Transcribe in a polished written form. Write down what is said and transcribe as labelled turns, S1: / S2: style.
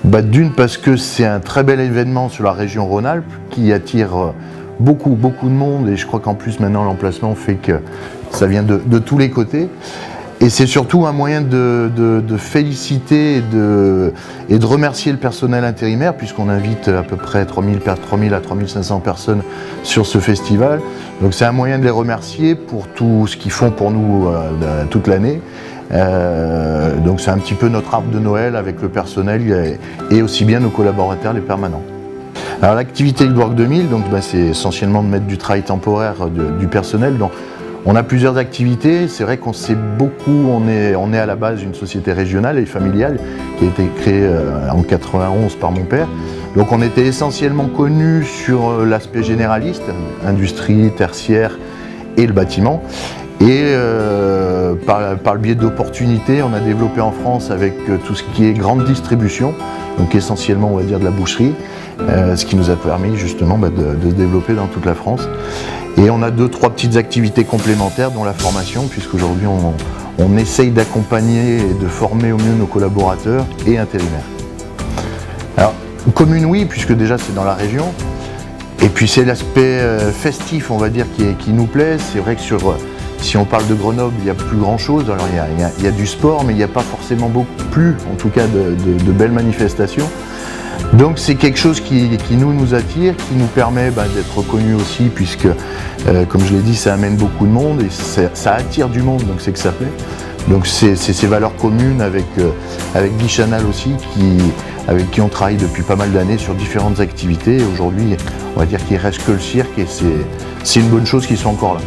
S1: D'une, parce que c'est un très bel événement sur la région Rhône-Alpes qui attire beaucoup de monde, et je crois qu'en plus maintenant l'emplacement fait que ça vient de tous les côtés. Et c'est surtout un moyen de féliciter et de remercier le personnel intérimaire, puisqu'on invite à peu près 3000 à 3500 personnes sur ce festival. Donc c'est un moyen de les remercier pour tout ce qu'ils font pour nous toute l'année. Donc c'est un petit peu notre arbre de Noël avec le personnel et aussi bien nos collaborateurs, les permanents. Alors l'activité Work 2000, c'est essentiellement de mettre du travail temporaire du personnel. Donc, on a plusieurs activités. C'est vrai qu'on sait beaucoup, on est à la base une société régionale et familiale qui a été créée en 91 par mon père. Donc on était essentiellement connus sur l'aspect généraliste, industrie, tertiaire et le bâtiment. Et par le biais d'opportunités, on a développé en France avec tout ce qui est grande distribution, donc essentiellement on va dire de la boucherie, ce qui nous a permis justement de se développer dans toute la France. Et on a 2-3 petites activités complémentaires dont la formation, puisqu'aujourd'hui on essaye d'accompagner et de former au mieux nos collaborateurs et intérimaires. Alors, commune oui, puisque déjà c'est dans la région, et puis c'est l'aspect festif on va dire qui nous plaît. C'est vrai que si on parle de Grenoble, il n'y a plus grand chose. Alors il y a du sport, mais il n'y a pas forcément beaucoup plus, en tout cas de belles manifestations. Donc c'est quelque chose qui nous attire, qui nous permet d'être reconnus aussi, puisque comme je l'ai dit, ça amène beaucoup de monde et ça attire du monde, donc c'est que ça plaît. Donc c'est ces valeurs communes avec Guy Chanal aussi, avec qui on travaille depuis pas mal d'années sur différentes activités. Et aujourd'hui, on va dire qu'il ne reste que le cirque et c'est une bonne chose qu'ils soient encore là.